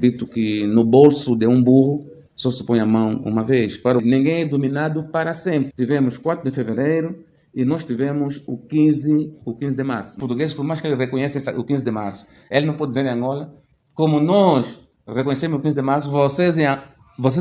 Dito que no bolso de um burro só se põe a mão uma vez. Ninguém é dominado para sempre. Tivemos 4 de fevereiro e nós tivemos o 15 de março. O português, por mais que ele reconheça o 15 de março, ele não pode dizer em Angola, como nós reconhecemos o 15 de março, vocês em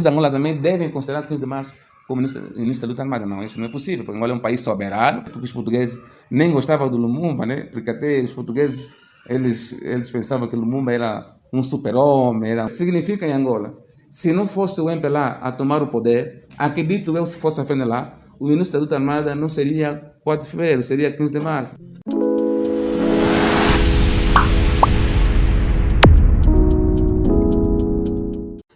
Angola também devem considerar o 15 de março como início da luta armada. Não, isso não é possível, porque Angola é um país soberano, porque os portugueses nem gostavam do Lumumba, né? Porque até os portugueses, eles pensavam que Lumumba era um super-homem. Significa em Angola, se não fosse o MPLA a tomar o poder, acredito eu, se fosse a FNLA, o início da luta armada não seria 4 de fevereiro, seria 15 de março.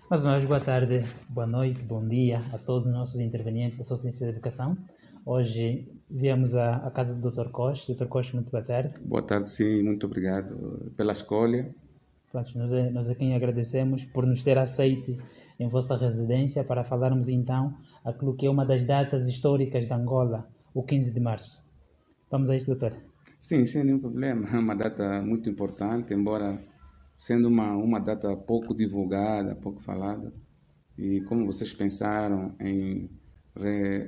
Mais uma vez, boa tarde, boa noite, bom dia a todos os nossos intervenientes da Ciência da Educação. Hoje viemos à casa do Dr. Costa. Dr. Costa, muito boa tarde. Boa tarde, sim, muito obrigado pela escolha. Pronto, nós a quem agradecemos por nos ter aceito em vossa residência para falarmos então aquilo que é uma das datas históricas de Angola, o 15 de março. Vamos a isso, doutor? Sim, sem nenhum problema. É uma data muito importante, embora sendo uma data pouco divulgada, pouco falada. E como vocês pensaram em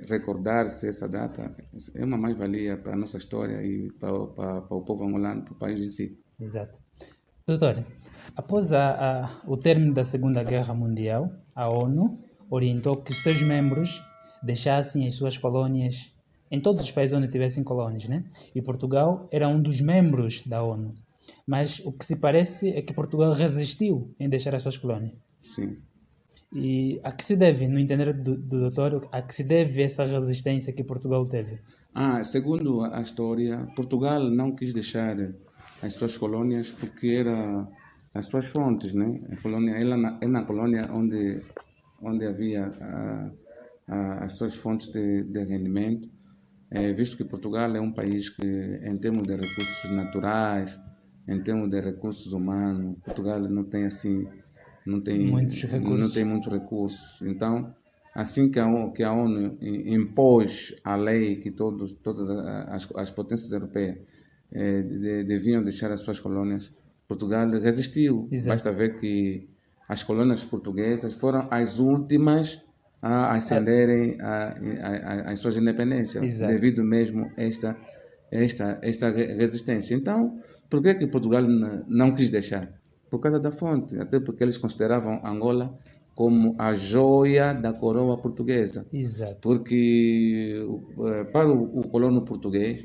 recordar-se essa data, é uma mais-valia para a nossa história e para o povo angolano, para o país em si. Exato. Doutor, após o término da Segunda Guerra Mundial, a ONU orientou que os seus membros deixassem as suas colônias em todos os países onde tivessem colônias, né? E Portugal era um dos membros da ONU. Mas o que se parece é que Portugal resistiu em deixar as suas colônias. Sim. E a que se deve, no entender do doutor, a que se deve essa resistência que Portugal teve? Segundo a história, Portugal não quis deixar as suas colônias porque era as suas fontes, né? A colônia, é na colônia onde havia as suas fontes de rendimento, visto que Portugal é um país que, em termos de recursos naturais, em termos de recursos humanos, Portugal não tem assim, não tem muitos recursos. Então, assim que a ONU impôs a lei que todas as potências europeias deviam deixar as suas colônias, Portugal resistiu. Exato. Basta ver que as colônias portuguesas foram as últimas a ascenderem as suas independências. Exato. Devido mesmo a esta resistência. Então, por que Portugal não quis deixar? Por causa da fonte, até porque eles consideravam Angola como a joia da coroa portuguesa. Exato. Porque para o colono português,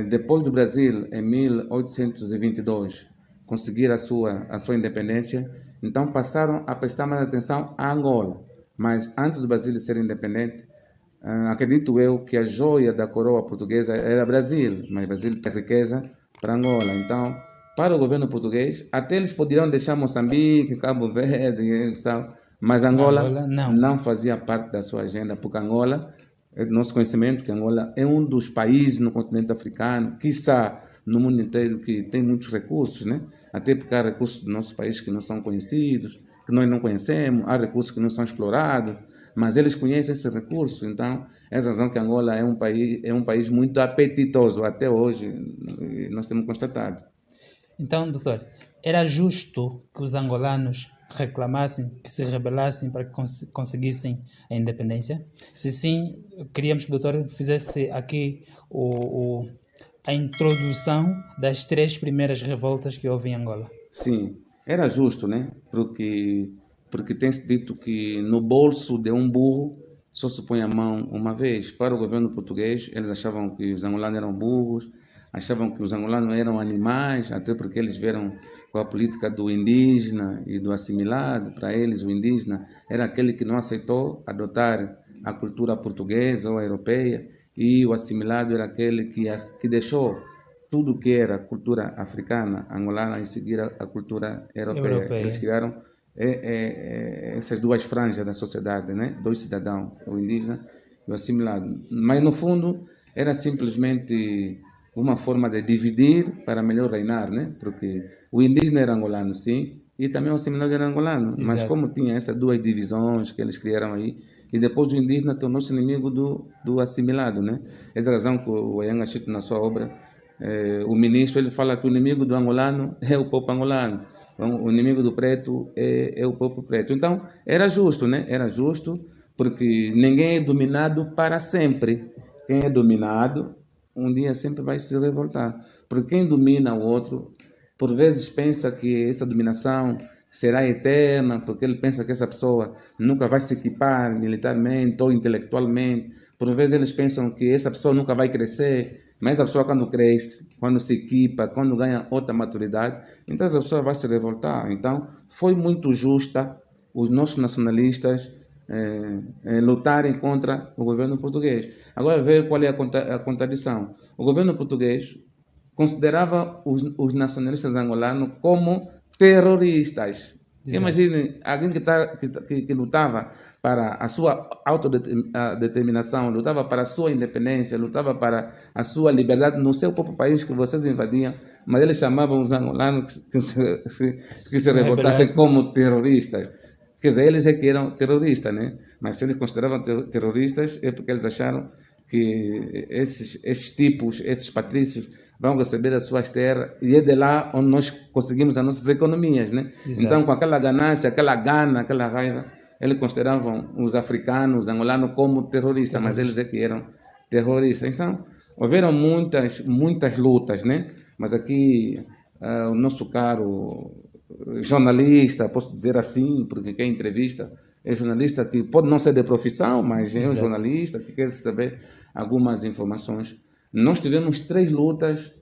depois do Brasil, em 1822, conseguir a sua independência, então passaram a prestar mais atenção a Angola. Mas antes do Brasil ser independente, acredito eu que a joia da coroa portuguesa era Brasil, mas Brasil tem riqueza para Angola. Então, para o governo português, até eles poderiam deixar Moçambique, Cabo Verde, mas Angola não fazia parte da sua agenda, porque Angola, é do nosso conhecimento, que Angola é um dos países no continente africano, quiçá no mundo inteiro, que tem muitos recursos, né? Até porque há recursos do nosso país que não são conhecidos, que nós não conhecemos, há recursos que não são explorados, mas eles conhecem esse recurso. Então, essa razão que Angola é um país muito apetitoso, até hoje, nós temos constatado. Então, doutor, era justo que os angolanos reclamassem, que se rebelassem para que conseguissem a independência? Se sim, queríamos que o doutor fizesse aqui a introdução das 3 primeiras revoltas que houve em Angola. Sim, era justo, né? Porque tem-se dito que no bolso de um burro só se põe a mão uma vez. Para o governo português, eles achavam que os angolanos eram burros, achavam que os angolanos eram animais, até porque eles viram com a política do indígena e do assimilado. Para eles, o indígena era aquele que não aceitou adotar a cultura portuguesa ou europeia, e o assimilado era aquele que deixou tudo que era cultura africana, angolana, e seguir a cultura europeia. Eles criaram essas duas franjas da sociedade, né? 2 cidadãos, o indígena e o assimilado. Mas, no fundo, era simplesmente uma forma de dividir para melhor reinar, né? Porque o indígena era angolano, sim, e também o assimilado era angolano. Exato. Mas como tinha essas 2 divisões que eles criaram aí, e depois o indígena tornou-se inimigo do assimilado, né? Essa é a razão que o Ayanga Chito, na sua obra, o ministro, ele fala que o inimigo do angolano é o povo angolano. o inimigo do preto é o próprio preto. Então, era justo, né? Era justo, porque ninguém é dominado para sempre. Quem é dominado, um dia sempre vai se revoltar. Porque quem domina o outro, por vezes pensa que essa dominação será eterna, porque ele pensa que essa pessoa nunca vai se equipar militarmente ou intelectualmente. Por vezes eles pensam que essa pessoa nunca vai crescer, mas essa pessoa quando cresce, quando se equipa, quando ganha outra maturidade, então essa pessoa vai se revoltar. Então foi muito justa os nossos nacionalistas lutarem contra o governo português. Agora veja qual é a contradição. O governo português considerava os nacionalistas angolanos como terroristas. Exato. Imagine alguém que lutava para a sua autodeterminação, lutava para a sua independência, lutava para a sua liberdade no seu próprio país que vocês invadiam, mas eles chamavam os angolanos que se revoltassem como terroristas. Quer dizer, eles é que eram terroristas, né? Mas se eles consideravam terroristas é porque eles acharam que esses tipos, esses patrícios, vão receber as suas terras e é de lá onde nós conseguimos as nossas economias, né? Exato. Então, com aquela ganância, aquela gana, aquela raiva, eles consideravam os africanos, os angolanos como terroristas, mas eles é que eram terroristas. Então, houveram muitas lutas, né? Mas aqui, o nosso caro jornalista, posso dizer assim, porque quem entrevista é jornalista que pode não ser de profissão, mas é um Exato. jornalista que quer saber algumas informações. Nós tivemos 3 lutas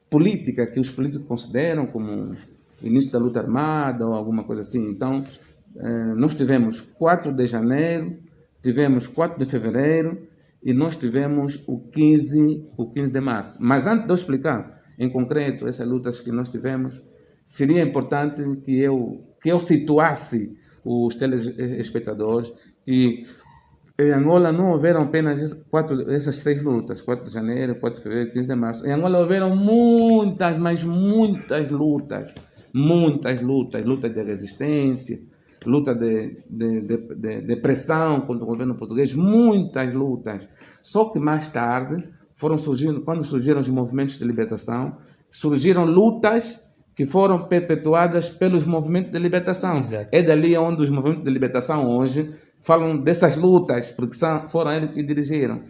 políticas que os políticos consideram como início da luta armada ou alguma coisa assim. Então, nós tivemos 4 de janeiro, tivemos 4 de fevereiro e nós tivemos o 15 de março. Mas antes de eu explicar em concreto essas lutas que nós tivemos, seria importante que eu situasse os telespectadores que em Angola não houveram apenas essas 3 lutas, 4 de janeiro, 4 de fevereiro, 15 de março. Em Angola houveram muitas, mas muitas lutas. Muitas lutas. Luta de resistência, luta de pressão contra o governo português. Muitas lutas. Só que mais tarde, quando surgiram os movimentos de libertação, surgiram lutas que foram perpetuadas pelos movimentos de libertação. Exato. É dali onde os movimentos de libertação hoje falam dessas lutas, porque foram eles que dirigiram,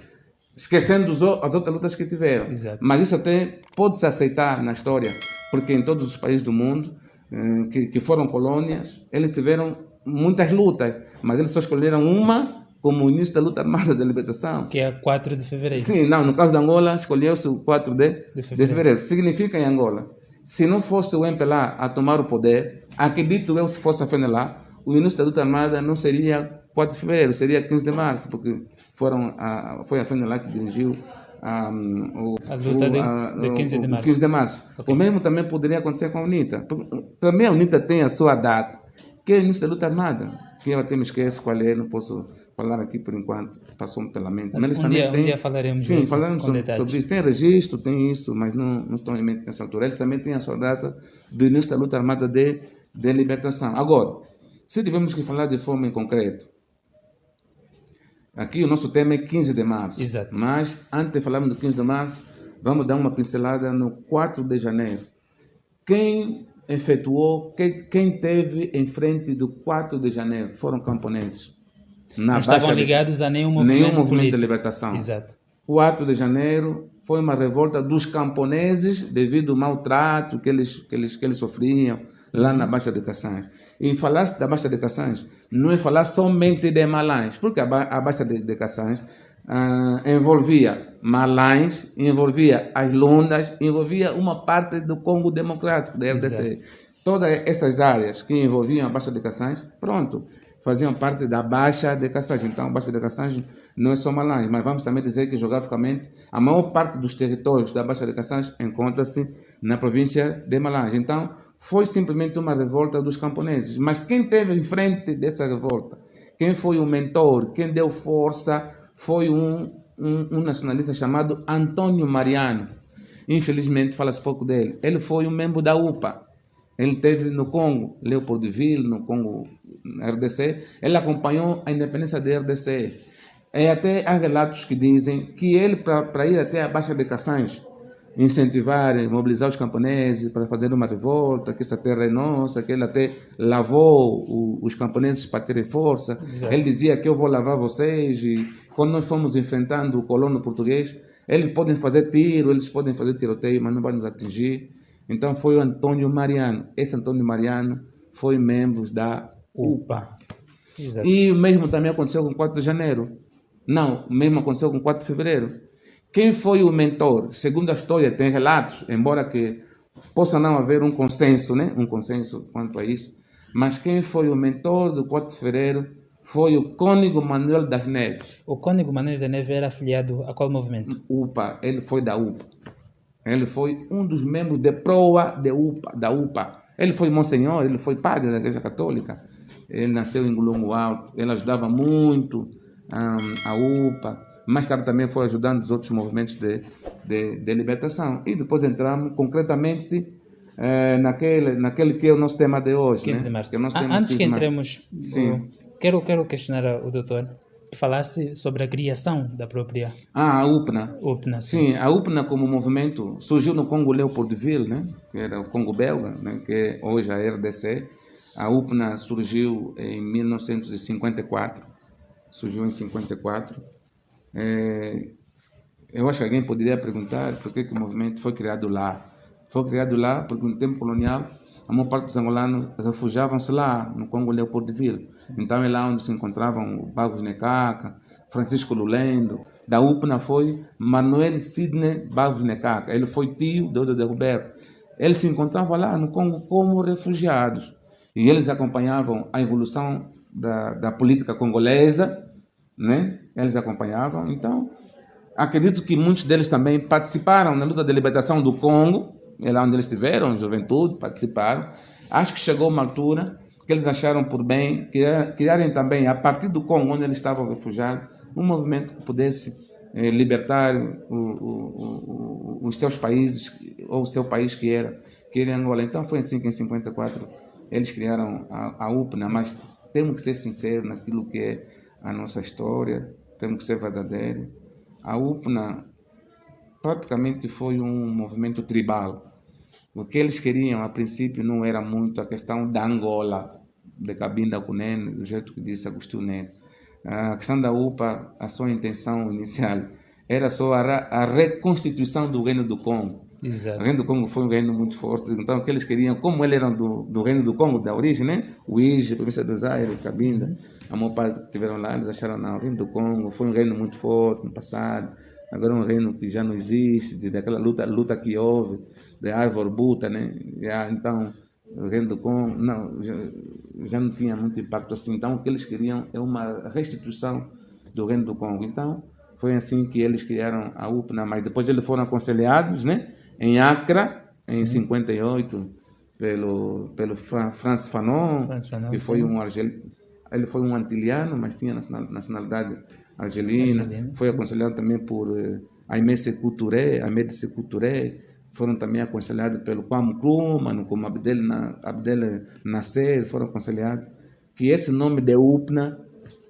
esquecendo as outras lutas que tiveram. Exato. Mas isso até pode-se aceitar na história, porque em todos os países do mundo que foram colônias, eles tiveram muitas lutas, mas eles só escolheram uma como o início da luta armada da libertação. Que é 4 de fevereiro. Sim, não, no caso de Angola, escolheu-se o 4 de fevereiro. Significa em Angola, se não fosse o MPLA a tomar o poder, acredito eu, se fosse a FNLA, o início da luta armada não seria 4 de fevereiro, seria 15 de março, porque foi a FNLA que dirigiu a luta de 15 de março. 15 de março. Okay. O mesmo também poderia acontecer com a UNITA. Também a UNITA tem a sua data, que é o início da luta armada, que eu até me esqueço qual é, não posso falar aqui por enquanto, passou-me pela mente. Mas um dia falaremos sim, disso, falaremos sobre isso. Tem registro, tem isso, mas não estão em mente nessa altura. Eles também têm a sua data do início da luta armada de libertação. Agora, se tivermos que falar de forma em concreto, aqui o nosso tema é 15 de março. Exato. Mas, antes de falarmos do 15 de março, vamos dar uma pincelada no 4 de janeiro. Quem efetuou, quem teve em frente do 4 de janeiro foram camponeses. Não estavam ligados a nenhum movimento de libertação. Exato. 4 de janeiro foi uma revolta dos camponeses devido ao maltrato que eles sofriam lá na Baixa de Cassange. E falar-se da Baixa de Cassange não é falar somente de Malães, porque a Baixa de Cassange envolvia Malães, envolvia as Lundas, envolvia uma parte do Congo Democrático, da RDC. Exato. Todas essas áreas que envolviam a Baixa de Cassange, pronto, faziam parte da Baixa de Cassange. Então, a Baixa de Cassange não é só Malães, mas vamos também dizer que, geograficamente, a maior parte dos territórios da Baixa de Cassange encontra-se na província de Malães. Então, foi simplesmente uma revolta dos camponeses. Mas quem esteve em frente dessa revolta, quem foi o mentor, quem deu força, foi um nacionalista chamado Antônio Mariano. Infelizmente, fala-se pouco dele. Ele foi um membro da UPA. Ele esteve no Congo, Leopoldville, no Congo, RDC. Ele acompanhou a independência da RDC. E até há relatos que dizem que ele, para ir até a Baixa de Cassange, incentivar, mobilizar os camponeses para fazer uma revolta, que essa terra é nossa, que ele até lavou os camponeses para terem força. Exato. Ele dizia que eu vou lavar vocês, e quando nós fomos enfrentando o colono português, eles podem fazer tiro, eles podem fazer tiroteio, mas não vai nos atingir. Então foi o Antônio Mariano. Esse Antônio Mariano foi membro da UPA. Exato. E o mesmo também aconteceu com 4 de janeiro. Não, o mesmo aconteceu com 4 de fevereiro. Quem foi o mentor? Segundo a história, tem relatos, embora que possa não haver um consenso, né? Um consenso quanto a isso. Mas quem foi o mentor do 4 de fevereiro foi o Cônego Manuel das Neves. O Cônego Manuel das Neves era afiliado a qual movimento? UPA, ele foi da UPA. Ele foi um dos membros de proa da UPA. Ele foi monsenhor, ele foi padre da Igreja Católica. Ele nasceu em Golongo Alto, ele ajudava muito a UPA. Mais tarde também foi ajudando os outros movimentos de libertação. E depois entramos concretamente naquele que é o nosso tema de hoje. 15 né? de março. Que é o nosso tema Antes 15 que de março. entremos, Sim. Quero questionar o doutor que falasse sobre a criação da própria A UPNA. UPNA. Sim, a UPNA como movimento surgiu no Congo Leopoldville, né? Que era o Congo belga, né? Que é hoje a RDC. A UPNA surgiu em 1954. Surgiu em 54. Eu acho que alguém poderia perguntar por que o movimento foi criado lá. Foi criado lá porque no tempo colonial a maior parte dos angolanos refugiavam-se lá, no Congo Leopoldville. Então é lá onde se encontravam o Bagos Necaca, Francisco Lulendo. Da UPNA foi Manuel Sidney Bagos Necaca. Ele foi tio do Odo de Roberto. Eles se encontravam lá no Congo como refugiados. E eles acompanhavam a evolução da política congolesa, né? Eles acompanhavam. Então, acredito que muitos deles também participaram na luta de libertação do Congo, é lá onde eles estiveram, juventude, participaram. Acho que chegou uma altura que eles acharam por bem criarem também, a partir do Congo, onde eles estavam refugiados, um movimento que pudesse libertar os seus países, ou o seu país que era Angola. Então foi assim que em 54 eles criaram a UPNA, mas temos que ser sinceros naquilo que é a nossa história, temos que ser verdadeiros. A UPNA praticamente foi um movimento tribal. O que eles queriam, a princípio, não era muito a questão da Angola, de Cabinda Cunene, do jeito que disse Agostinho Neto. A questão da UPA, a sua intenção inicial, era só a reconstituição do Reino do Congo. Exato. O Reino do Congo foi um reino muito forte, então o que eles queriam, como eles eram do Reino do Congo, da origem, né? O Ige, a província do Zaire, Cabinda, a maior parte que tiveram lá, eles acharam, não, o Reino do Congo foi um reino muito forte no passado, agora é um reino que já não existe, daquela luta que houve, de Ivor Buta, né? Então, o Reino do Congo já não tinha muito impacto assim. Então, o que eles queriam é uma restituição do Reino do Congo. Então, foi assim que eles criaram a UPNA, mas depois eles foram aconselhados, né? Em Accra, em 58, pelo Francis Fanon, que foi ele foi um antiliano, mas tinha nacionalidade argelina. Foi aconselhado também por Aimé Sékou Touré, foram também aconselhados pelo Kwame Nkrumah, como Abdel Nasser, foram aconselhados que esse nome de UPNA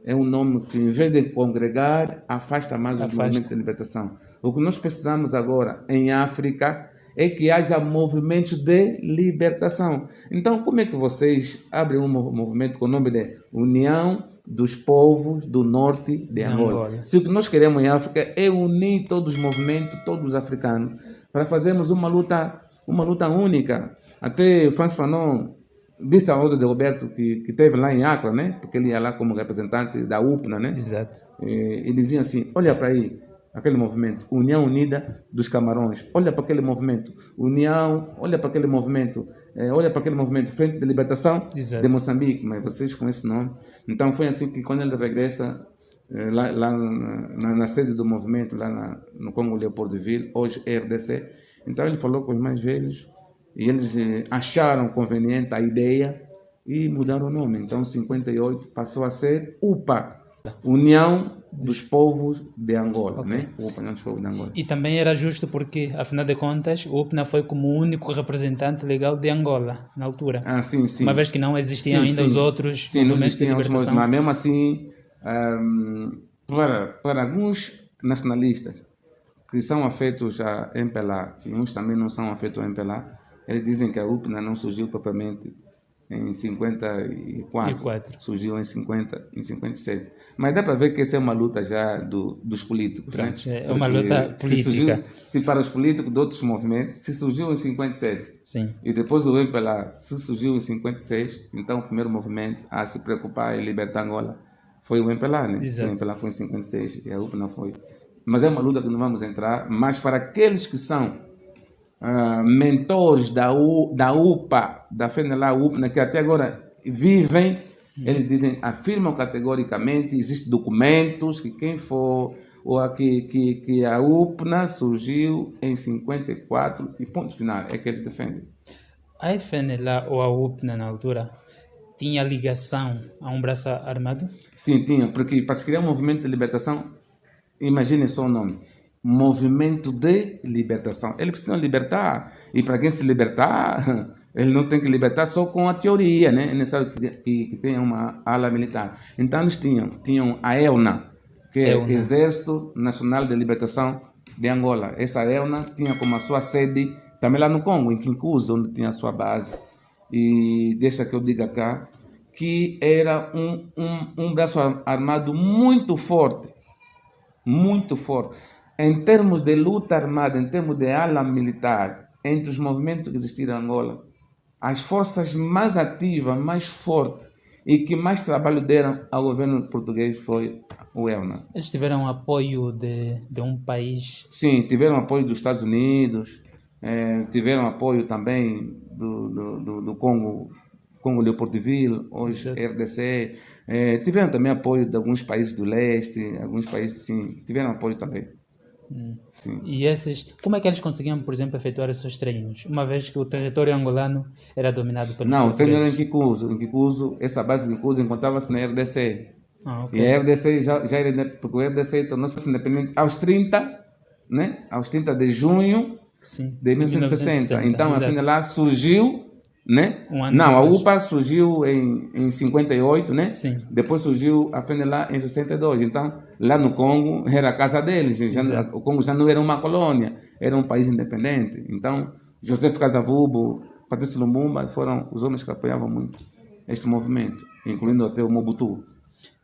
é um nome que, em vez de congregar, afasta mais os movimentos de libertação. O que nós precisamos agora em África é que haja movimentos de libertação. Então, como é que vocês abrem um movimento com o nome de União dos Povos do Norte de Angola? Se o que nós queremos em África é unir todos os movimentos, todos os africanos, para fazermos uma luta única. Até Francis Fanon disse ao Odo de Roberto que esteve lá em Accra, né? Porque ele ia lá como representante da UPNA, né? Exato. E dizia assim, olha para aí, aquele movimento, União Unida dos Camarões, olha para aquele movimento, olha para aquele movimento, Frente de Libertação de Moçambique, mas vocês com esse nome. Então foi assim que quando ele regressa lá na sede do movimento, lá no Congo Leopoldville, hoje RDC, então ele falou com os mais velhos e eles acharam conveniente a ideia e mudaram o nome. Então 58 passou a ser UPA, União dos Povos de Angola, né? UPA, União dos Povos de Angola. E também era justo porque, afinal de contas, o UPNA foi como o único representante legal de Angola, na altura. Sim. Uma vez que não existiam ainda os outros movimentos de libertação. Mas mesmo assim, para alguns nacionalistas, que são afetos a MPLA e uns também não são afetos a MPLA, eles dizem que a UPNA não surgiu propriamente em 54, surgiu em 57. Mas dá para ver que essa é uma luta já dos políticos. Pronto, né? É uma luta política. Se para os políticos de outros movimentos, se surgiu em 57 Sim. e depois o MPLA se surgiu em 56, então o primeiro movimento a se preocupar em libertar Angola foi o MPLA, né? Exato. O MPLA foi em 56 e a UPNA foi. Mas é uma luta que não vamos entrar, mas para aqueles que são mentores da UPA, da FENELA, UPNA, que até agora vivem, eles dizem, afirmam categoricamente, existem documentos que quem for, ou que a UPNA surgiu em 54 e ponto final, é que eles defendem. A FNLA ou a UPNA na altura tinha ligação a um braço armado? Sim, tinha, porque para se criar um movimento de libertação, imaginem só o nome, Movimento de Libertação. Ele precisa libertar. E para quem se libertar, ele não tem que libertar só com a teoria, né? É necessário que tenha uma ala militar. Então eles tinham a EUNA, que é o Exército Nacional de Libertação de Angola. Essa EUNA tinha como a sua sede também lá no Congo, em Kinkuza, onde tinha a sua base. E deixa que eu diga cá, que era um braço armado muito forte. Muito forte. Em termos de luta armada, em termos de ala militar, entre os movimentos que existiram em Angola, as forças mais ativas, mais fortes e que mais trabalho deram ao governo português foi o EUNA. Eles tiveram apoio de um país? Sim, tiveram apoio dos Estados Unidos, tiveram apoio também do Congo Leopoldville, hoje RDC, tiveram também apoio de alguns países do leste, alguns países sim, tiveram apoio também. Sim. E esses, como é que eles conseguiam, por exemplo, efetuar os seus treinos, uma vez que o território angolano era dominado pelos Não, o treino era em portugueses? Kikuzu, essa base de Kikuzu encontrava-se na RDC. Ok. E a RDC já era, porque o RDC tornou-se independente aos 30, né? Aos 30 de junho Sim, de 1960. Então, exato. afinal, lá surgiu, né? Um ano Não, a depois. UPA surgiu em 58, né? Sim. Depois surgiu a FENELA em 62. Então, lá no Congo era a casa deles. O Congo já não era uma colônia, era um país independente. Então, José Kasavubu, Patrício Lumumba foram os homens que apoiavam muito este movimento, incluindo até o Mobutu.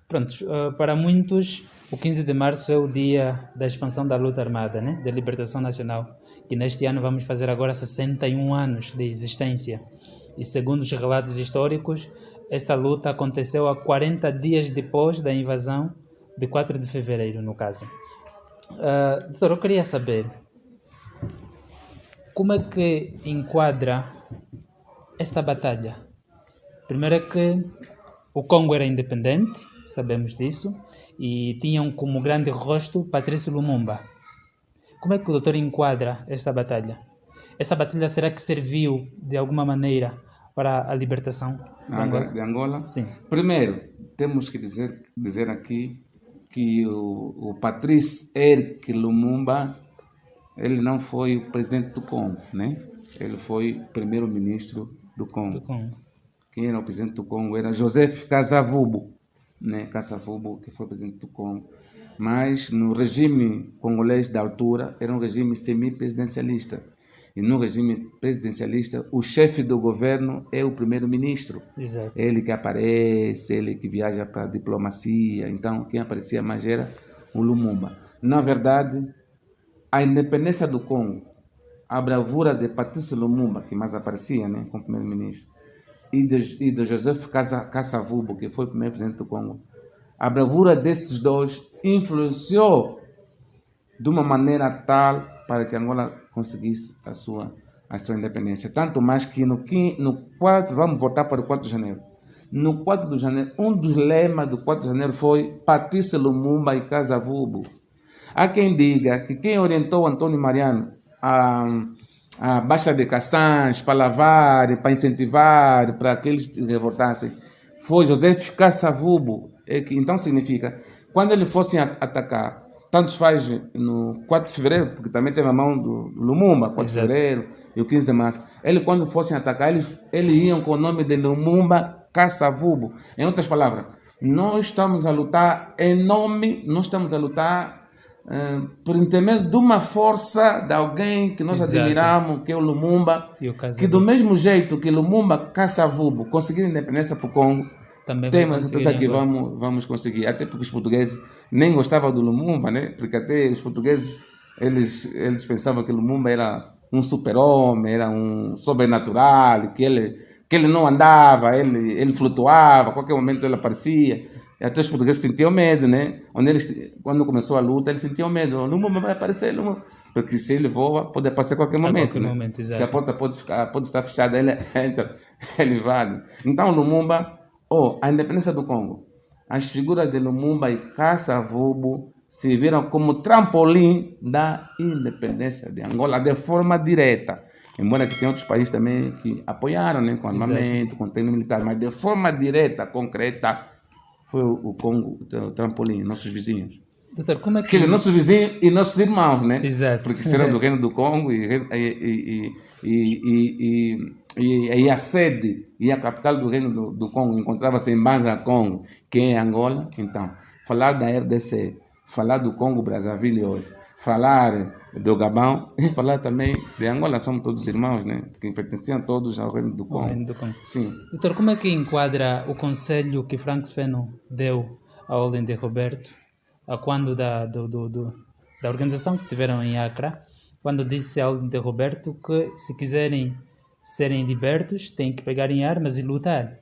Pronto, para muitos, o 15 de março é o dia da expansão da luta armada, né? Da libertação nacional, que neste ano vamos fazer agora 61 anos de existência. E segundo os relatos históricos, essa luta aconteceu há 40 dias depois da invasão de 4 de fevereiro, no caso. Doutor, eu queria saber como é que enquadra esta batalha. Primeiro é que o Congo era independente, sabemos disso, e tinham como grande rosto Patrício Lumumba. Como é que o doutor enquadra esta batalha? Esta batalha será que serviu de alguma maneira para a libertação de Angola? Sim. Primeiro, temos que dizer aqui que o Patrice Eric Lumumba, ele não foi o presidente do Congo, né? Ele foi primeiro-ministro do Congo. Quem era o presidente do Congo era Joseph Kasavubu, né? Kasavubu, que foi presidente do Congo. Mas no regime congolês da altura, era um regime semi-presidencialista. E no regime presidencialista, o chefe do governo é o primeiro-ministro. Exato. Ele que aparece, ele que viaja para a diplomacia. Então, quem aparecia mais era o Lumumba. Na verdade, a independência do Congo, a bravura de Patrício Lumumba, que mais aparecia, né, como primeiro-ministro, e de Joseph Kasavubu, que foi o primeiro presidente do Congo, a bravura desses dois influenciou de uma maneira tal para que Angola conseguisse a sua independência. Tanto mais que no 4, vamos voltar para o 4 de janeiro. No 4 de janeiro, um dos lemas do 4 de janeiro foi Patrício Lumumba e Kasavubu. Há quem diga que quem orientou Antônio Mariano a Baixa de Caçãs, para lavar, para incentivar, para que eles revoltassem, foi José Kasavubu. Então significa, quando eles fossem atacar, tanto faz no 4 de fevereiro, porque também teve a mão do Lumumba, 4 de fevereiro e o 15 de março. Eles, quando fossem atacar, eles iam com o nome de Lumumba Kasavubu. Em outras palavras, nós estamos a lutar em nome, nós estamos a lutar por intermédio de uma força de alguém que nós Exato. admiramos, que é o Lumumba, E o caso que do mesmo jeito que Lumumba, Kasavubu, conseguiram independência para o Congo, também vai temos conseguir certeza que agora. vamos conseguir. Até porque os portugueses nem gostavam do Lumumba, né? Porque até os portugueses, eles pensavam que Lumumba era um super-homem, era um sobrenatural, que ele não andava, ele flutuava, a qualquer momento ele aparecia. E até os portugueses sentiam medo, né? Quando começou a luta, eles sentiam medo. O Lumumba vai aparecer, Lumumba. Porque se ele voa, pode aparecer a qualquer momento, qualquer né? momento, Se a exato. porta pode estar fechada, ele entra, ele invade. Então, Lumumba, a independência do Congo, as figuras de Lumumba e Kasavubu serviram como trampolim da independência de Angola de forma direta. Embora que tenha outros países também que apoiaram, né, com armamento, com treino militar, mas de forma direta, concreta, foi o Congo, o trampolim, nossos vizinhos. Doutor, como é Quer que... dizer, nossos vizinhos e nossos irmãos, né? Exato. Porque serão do Reino do Congo e a sede e a capital do Reino do Congo encontrava-se em Banza, Congo, que é Angola. Então, falar da RDC, falar do Congo Brazzaville hoje, falar do Gabão e falar também de Angola, somos todos irmãos, né? Que pertenciam todos ao Reino do O Congo. Reino do Congo. Sim. Doutor, como é que enquadra o conselho que Franco Fanon deu à Ordem de Roberto, a quando da organização que tiveram em Accra, quando disse à Ordem de Roberto que se quiserem serem libertos, têm que pegar em armas e lutar.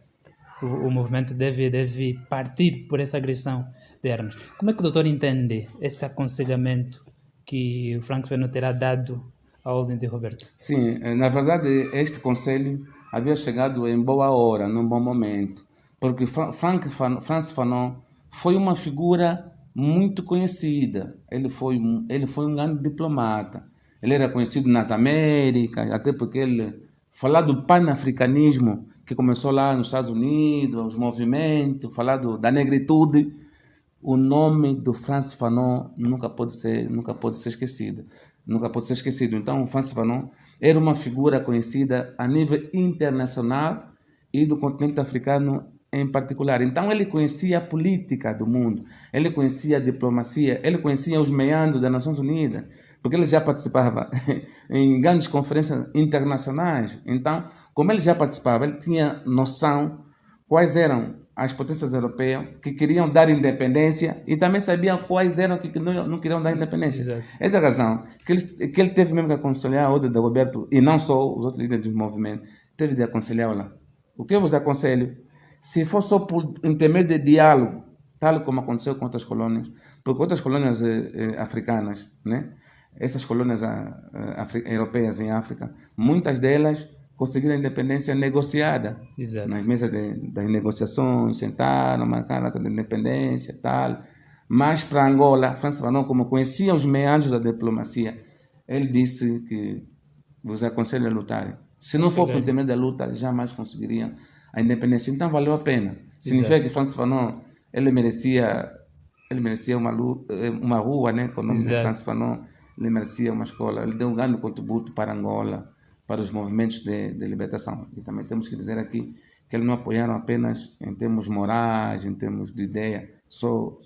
O movimento deve partir por essa agressão de armas. Como é que o doutor entende esse aconselhamento que o Franco Fanon terá dado à Ordem de Roberto? Sim, na verdade, este conselho havia chegado em boa hora, num bom momento, porque Frantz Fanon foi uma figura muito conhecida. Ele foi um grande diplomata. Ele era conhecido nas Américas, até porque ele falar do panafricanismo que começou lá nos Estados Unidos, os movimentos, falar da negritude. O nome do Frantz Fanon nunca pode ser esquecido. Nunca pode ser esquecido. Então, o Frantz Fanon era uma figura conhecida a nível internacional e do continente africano em particular. Então, ele conhecia a política do mundo, ele conhecia a diplomacia, ele conhecia os meandros das Nações Unidas, porque ele já participava em grandes conferências internacionais. Então, como ele já participava, ele tinha noção quais eram as potências europeias que queriam dar independência e também sabiam quais eram que não queriam dar independência. Exato. Essa é a razão que ele teve mesmo que aconselhar a Ordem de Roberto, e não só os outros líderes do movimento, teve de aconselhar lá. O que eu vos aconselho, se for só por intermédio de diálogo, tal como aconteceu com outras colônias, porque outras colônias africanas, né? Essas colônias europeias em África, muitas delas conseguiram a independência negociada. Exato. Nas mesas das negociações, sentaram, marcaram a data de independência e tal. Mas para Angola, Frantz Fanon, como conhecia os meandros da diplomacia, ele disse que vos aconselho a lutarem. Se não for por intermédio da luta, jamais conseguiriam a independência. Então valeu a pena. Significa que Frantz Fanon, ele merecia uma rua, né, com o nome de Frantz Fanon. Ele merecia uma escola. Ele deu um grande contributo para Angola, para os movimentos de libertação. E também temos que dizer aqui que eles não apoiaram apenas em termos morais, em termos de ideia, só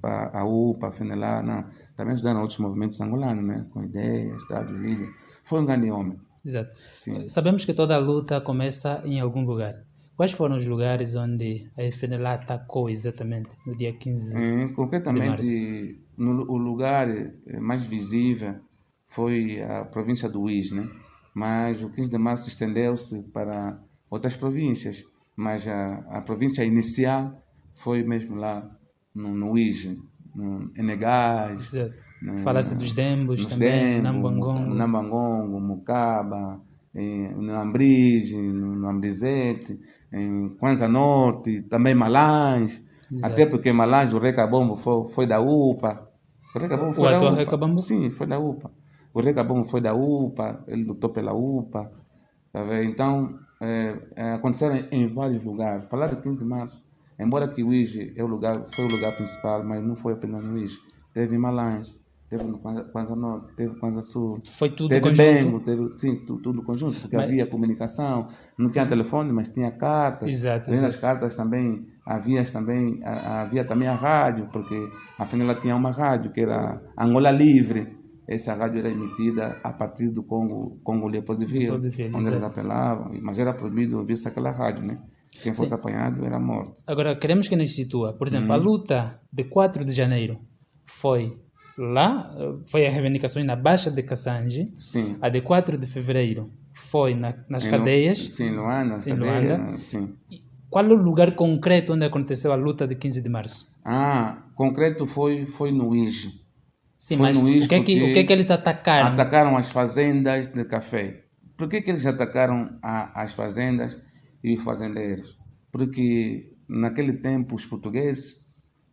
a UPA, a FENELA, não. Também ajudaram outros movimentos angolanos, né? Com ideias, Estado, Lídia. Foi um grande homem. Exato. Sim. Sabemos que toda a luta começa em algum lugar. Quais foram os lugares onde a FNLA atacou exatamente no dia 15 concretamente, de o lugar mais visível foi a província do Uís, né? Mas o 15 de março estendeu-se para outras províncias, mas a província inicial foi mesmo lá no Uís, em Negás, Fala-se dos Dembos também, Nambangongo, Mucaba, no Ambrise, no Ambrizete, em Kwanza Norte, também Malães, até porque Malães, o Recabombo foi da UPA. O Recabombo foi da UPA. Recabombo? Sim, foi da UPA. O Recabombo foi da UPA, ele lutou pela UPA. Tá vendo? Então, aconteceram em vários lugares. Falar do 15 de março, embora que o Uís foi o lugar principal, mas não foi apenas no Uís. Teve em Malães, teve no Kwanza Norte, teve Kwanza Sul, Foi tudo teve conjunto? Bengo, teve, sim, tudo conjunto, porque Mas- havia comunicação, não tinha telefone, mas tinha cartas. Exato, Além das exato. cartas também havia também a rádio, porque afinal ela tinha uma rádio que era Angola Livre. Essa rádio era emitida a partir do Congo Leopoldville, Leopoldville, onde eles exato. apelavam, mas era proibido ouvir-se aquela rádio, né? Quem fosse Sim. apanhado era morto. Agora, queremos que nos situa. Por exemplo, a luta de 4 de janeiro foi lá, foi a reivindicação na Baixa de Kassange. Sim. A de 4 de fevereiro foi nas Em cadeias. Sim, em Luanda, nas Em cadeias, Luanda. sim. Qual é o lugar concreto onde aconteceu a luta de 15 de março? Concreto foi no IJ. Sim, Foi mas no IJ o que é que eles atacaram? atacaram as fazendas de café. Por que eles atacaram as fazendas e os fazendeiros? Porque naquele tempo os portugueses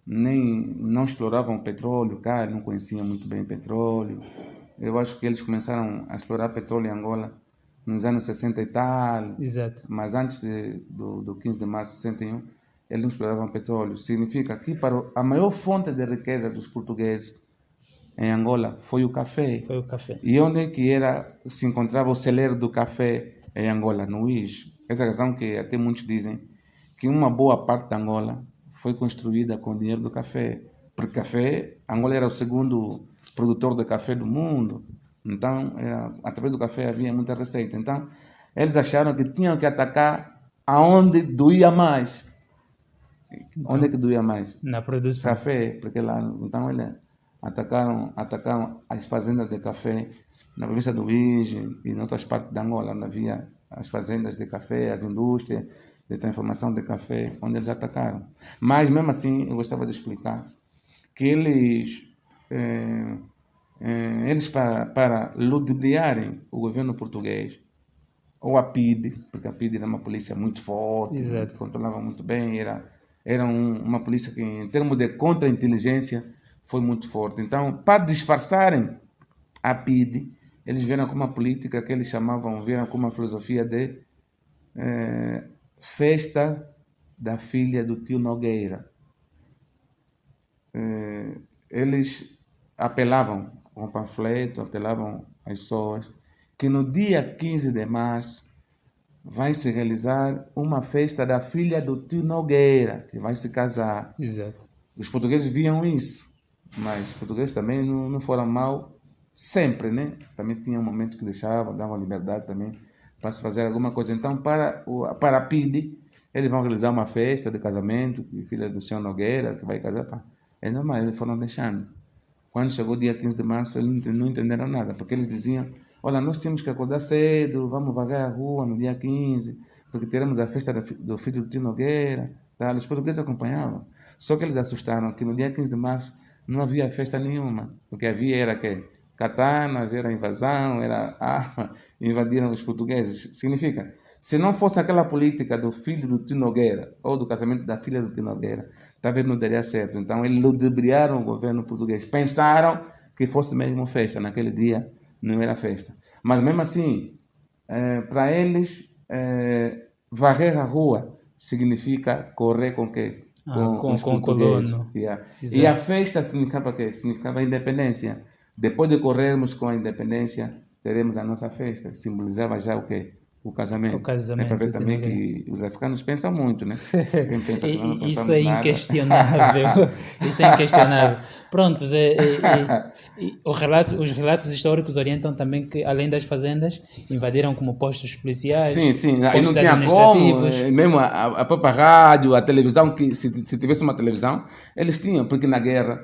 não exploravam petróleo, cá não conheciam muito bem petróleo. Eu acho que eles começaram a explorar petróleo em Angola nos anos 60 e tal, Exato. mas antes do 15 de março de 61, eles não exploravam petróleo. Significa que a maior fonte de riqueza dos portugueses em Angola foi o café. Foi o café. E onde é que se encontrava o celeiro do café em Angola? No IJ. Essa razão que até muitos dizem que uma boa parte da Angola foi construída com o dinheiro do café. Porque café, Angola era o segundo produtor de café do mundo. Então, através do café havia muita receita. Então, eles acharam que tinham que atacar aonde doía mais. Onde é que doía mais? Na produção. Café, porque lá, então eles atacaram as fazendas de café na província do Uíge e em outras partes da Angola, onde havia as fazendas de café, as indústrias de transformação de café, onde eles atacaram. Mas, mesmo assim, eu gostava de explicar que eles para ludibriarem o governo português, ou a PIDE, porque a PIDE era uma polícia muito forte, Exato. controlava muito bem, era uma polícia que, em termos de contra-inteligência, foi muito forte. Então, para disfarçarem a PIDE, eles viram como uma política que eles viram como uma filosofia de festa da filha do tio Nogueira. Eles apelavam com panfleto, apelavam às pessoas que no dia 15 de março vai se realizar uma festa da filha do tio Nogueira, que vai se casar. Exato. Os portugueses viam isso, mas os portugueses também não foram mal sempre, né? Também tinha um momento que davam liberdade também para se fazer alguma coisa. Então, para a PIDE, eles vão realizar uma festa de casamento, filha do senhor Nogueira, que vai casar. Pá. É normal, eles foram deixando. Quando chegou o dia 15 de março, eles não entenderam nada, porque eles diziam: olha, nós temos que acordar cedo, vamos vagar a rua no dia 15, porque teremos a festa do filho do tio Nogueira. Tá? Os portugueses acompanhavam. Só que eles assustaram que no dia 15 de março não havia festa nenhuma. O que havia era que katanas, era invasão, era arma, invadiram os portugueses. Significa, se não fosse aquela política do filho do tio Nogueira, ou do casamento da filha do tio Nogueira, talvez não daria certo. Então, eles ludibriaram o governo português. Pensaram que fosse mesmo festa. Naquele dia, não era festa. Mas, mesmo assim, para eles, varrer a rua significa correr com quê? Com os portugueses. colono. E a festa significava quê? Significava a independência. Depois de corrermos com a independência, teremos a nossa festa. Simbolizava já o quê? O casamento. O casamento, É para ver também entendeu? que os africanos pensam muito, né? Quem pensa que nós não Isso pensamos é nada. inquestionável. Isso é inquestionável. Prontos, os relatos históricos orientam também que, além das fazendas, invadiram como postos policiais, Sim, aí não postos tinha como, administrativos. mesmo a própria rádio, a televisão, que se tivesse uma televisão, eles tinham, porque na guerra,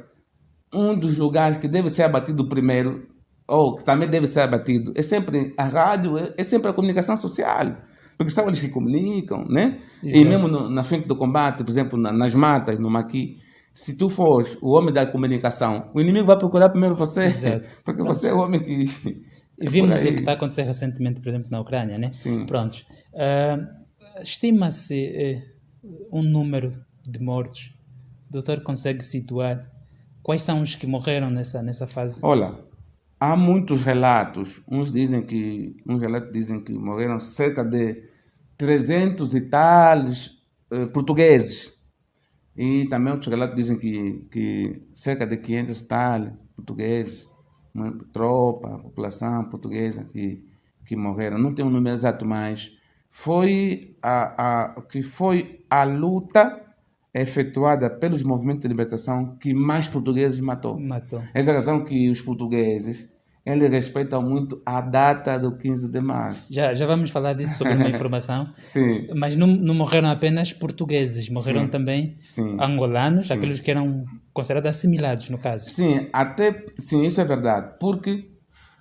um dos lugares que deve ser abatido primeiro, ou que também deve ser abatido, é sempre a rádio, é sempre a comunicação social, porque são eles que comunicam, né? Exato. E mesmo na frente do combate, por exemplo, nas matas, no Maqui, se tu fores o homem da comunicação, o inimigo vai procurar primeiro você, Exato. porque você é o homem que... E vimos o que está a acontecer recentemente, por exemplo, na Ucrânia, né? Sim. Prontos. Estima-se um número de mortos. O doutor consegue situar quais são os que morreram nessa fase? Olha, há muitos relatos. Uns relatos dizem que morreram cerca de 300 e tales portugueses. E também outros relatos dizem que cerca de 500 tal portugueses, tropa, população portuguesa que morreram. Não tem um número exato, mas foi a luta efetuada pelos movimentos de libertação que mais portugueses matou. Matou. Essa é a razão que os portugueses eles respeitam muito a data do 15 de março. Já vamos falar disso sobre uma informação. Sim. Mas não morreram apenas portugueses, morreram Sim. também Sim. angolanos, Sim. aqueles que eram considerados assimilados, no caso. Sim, sim, isso é verdade, porque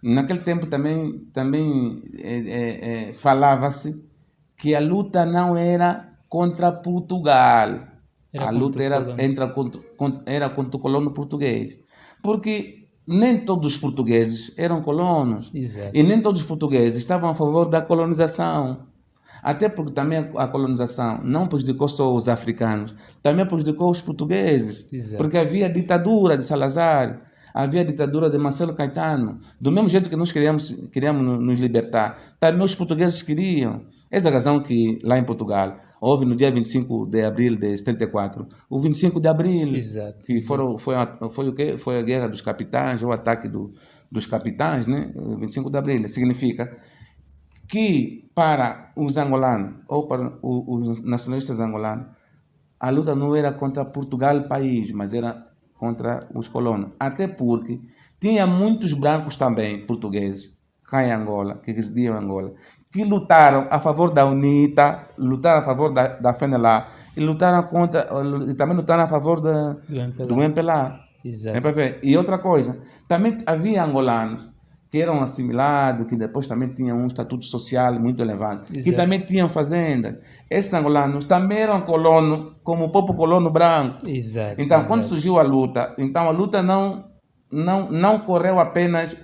naquele tempo também falava-se que a luta não era contra Portugal, Era a contra luta o era, colono. era contra o colono português, porque nem todos os portugueses eram colonos Exato. e nem todos os portugueses estavam a favor da colonização. Até porque também a colonização não prejudicou só os africanos, também prejudicou os portugueses. Exato. Porque havia ditadura de Salazar, havia ditadura de Marcelo Caetano. Do mesmo jeito que nós queríamos nos libertar, também os portugueses queriam. Essa é a razão que lá em Portugal houve no dia 25 de abril de 74, o 25 de abril, Exato. que foi o quê? Foi a guerra dos capitães, o ataque dos capitães, né? O 25 de abril significa que para os angolanos ou para os nacionalistas angolanos, a luta não era contra Portugal, país, mas era contra os colonos. Até porque tinha muitos brancos também, portugueses, cá em Angola, que residiam em Angola, que lutaram a favor da UNITA, lutaram a favor da FENELA e também lutaram a favor do MPLA. Exato. E outra coisa, também havia angolanos que eram assimilados, que depois também tinham um estatuto social muito elevado, que Exato. também tinham fazendas. Esses angolanos também eram colonos, como o povo colono branco. Exato. Então, quando Exato. surgiu a luta não correu apenas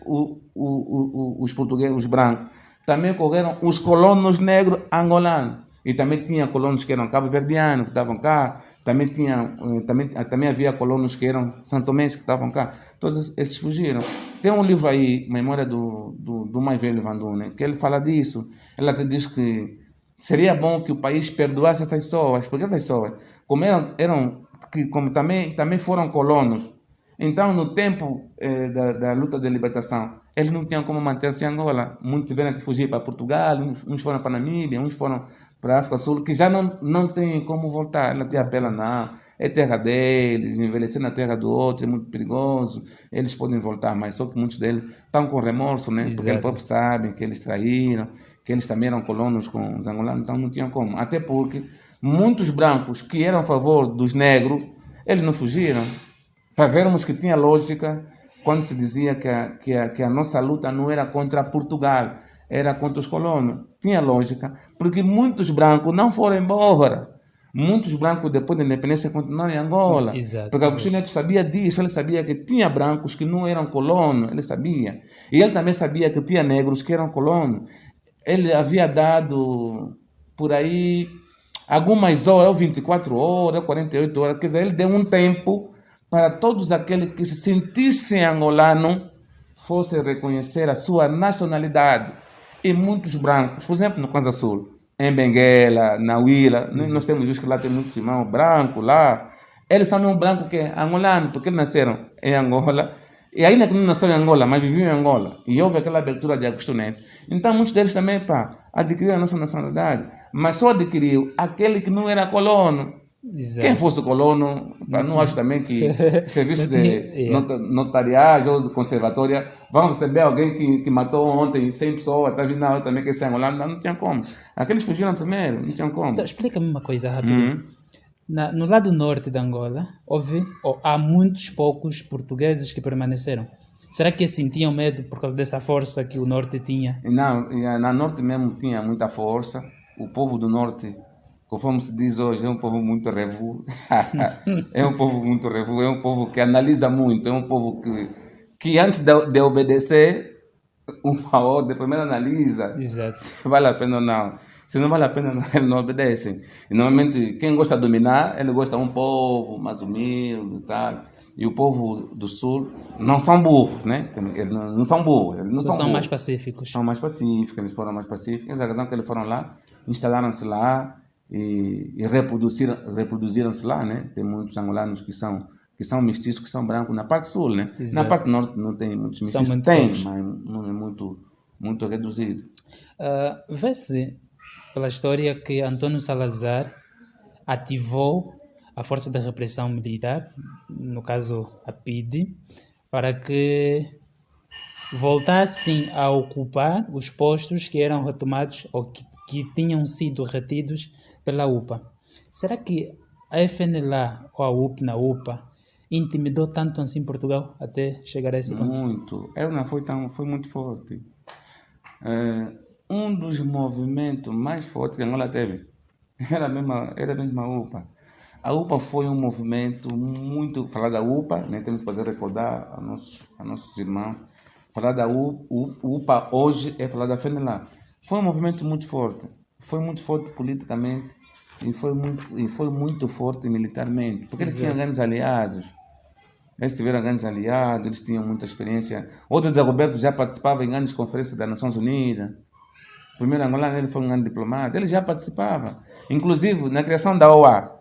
os portugueses, os brancos, também correram os colonos negros angolanos. E também tinha colonos que eram cabo-verdianos, que estavam cá. Também havia colonos que eram santomenses, que estavam cá. Todos esses fugiram. Tem um livro aí, Memória do Mais Velho Vandune, que ele fala disso. Ele até diz que seria bom que o país perdoasse essas pessoas, porque essas pessoas, como também foram colonos, então no tempo da luta de libertação, eles não tinham como manter-se em Angola. Muitos tiveram que fugir para Portugal, uns foram para Namíbia, uns foram para a África do Sul, que já não tem como voltar. Ela tem apela, não. É terra deles, envelhecer na terra do outro é muito perigoso. Eles podem voltar, mas só que muitos deles estão com remorso, né? Porque eles próprios sabem que eles traíram, que eles também eram colonos com os angolanos, então não tinham como. Até porque muitos brancos que eram a favor dos negros, eles não fugiram. Para vermos que tinha lógica quando se dizia que a nossa luta não era contra Portugal, era contra os colonos. Tinha lógica, porque muitos brancos não foram embora. Muitos brancos, depois da independência, continuaram em Angola. Exato, porque Agostinho Neto sabia disso, ele sabia que tinha brancos que não eram colonos, ele sabia. E ele também sabia que tinha negros que eram colonos. Ele havia dado, por aí, algumas horas, ou 24 horas, 48 horas, quer dizer, ele deu um tempo para todos aqueles que se sentissem angolano fossem reconhecer a sua nacionalidade. E muitos brancos, por exemplo, no Kwanza Sul, em Benguela, na Huila, nós temos visto que lá tem muitos irmãos brancos lá. Eles são um branco que é angolano, porque eles nasceram em Angola. E ainda que não nasceram em Angola, mas viviam em Angola. E houve aquela abertura de Agostinho Neto. Então muitos deles também adquiriram a nossa nacionalidade. Mas só adquiriu aquele que não era colono. Exato. Quem fosse colono, não acho também que serviço de notariagem ou de conservatória vão receber alguém que matou ontem 100 pessoas, está vindo na também que é angolano, não tinha como. Aqueles fugiram primeiro, não tinham como. Então, explica-me uma coisa rápida. No lado norte de Angola, há muitos poucos portugueses que permaneceram. Será que sentiam medo por causa dessa força que o norte tinha? Não, na norte mesmo tinha muita força. O povo do norte, conforme se diz hoje, é um povo muito revu. É um povo muito revu, é um povo que analisa muito, é um povo que antes de obedecer uma ordem, primeiro analisa. Exato. Se vale a pena ou não. Se não vale a pena, eles não obedecem. E normalmente, quem gosta de dominar, ele gosta de um povo mais humilde e tal. E o povo do sul não são burros, né? Eles não são burros. Eles não Só são são mais burros. pacíficos. São mais pacíficos, eles foram mais pacíficos. Essa é a razão que eles foram lá, instalaram-se lá e reproduziram-se lá, né? Tem muitos angolanos que são mestiços, que são brancos na parte sul, né? Na Exato. parte norte não tem muitos São mestiços, muito tem, poucos. mas não é muito reduzido. Vê-se pela história que António Salazar ativou a força da repressão militar, no caso a PIDE, para que voltassem a ocupar os postos que eram retomados ou que tinham sido retidos pela UPA. Será que a FNLA ou a UP na UPA intimidou tanto assim Portugal até chegar a esse ponto? Muito. Ela foi muito forte. Um dos movimentos mais fortes que Angola teve era a mesma UPA. A UPA foi um movimento muito. Falar da UPA, né, temos que fazer recordar a nossos irmãos. Falar da UPA hoje é falar da FNLA. Foi um movimento muito forte. Foi muito forte politicamente e foi muito forte militarmente. Porque eles tinham Exato. grandes aliados. Eles tiveram grandes aliados, eles tinham muita experiência. Outro de Roberto já participava em grandes conferências das Nações Unidas. O primeiro angolano, ele foi um grande diplomata. Ele já participava. Inclusive, na criação da OA,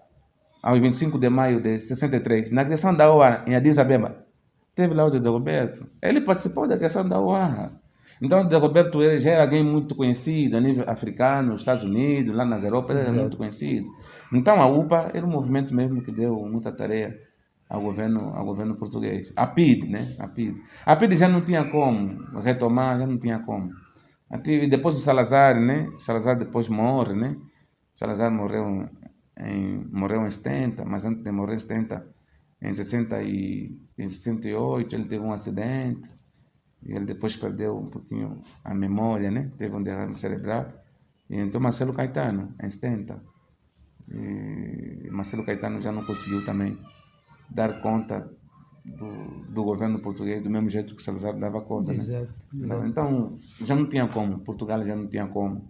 aos 25 de maio de 63, na criação da OA em Addis Abeba, teve lá o de Roberto. Ele participou da criação da OA. Então, o de Roberto ele já era alguém muito conhecido a nível africano, nos Estados Unidos, lá nas Europa, ele era muito conhecido. Então, a UPA era um movimento mesmo que deu muita tarefa ao governo português. A PIDE, né? A PIDE já não tinha como retomar, já não tinha como. E depois do Salazar, né? Salazar depois morre, né? Salazar morreu em 70, mas antes de morrer em 70, em 68, ele teve um acidente. E ele depois perdeu um pouquinho a memória, né? Teve um derrame cerebral. E entrou Marcelo Caetano, em 70. E Marcelo Caetano já não conseguiu também dar conta do governo português do mesmo jeito que Salazar dava conta, né? Exato. Então, já não tinha como. Portugal já não tinha como.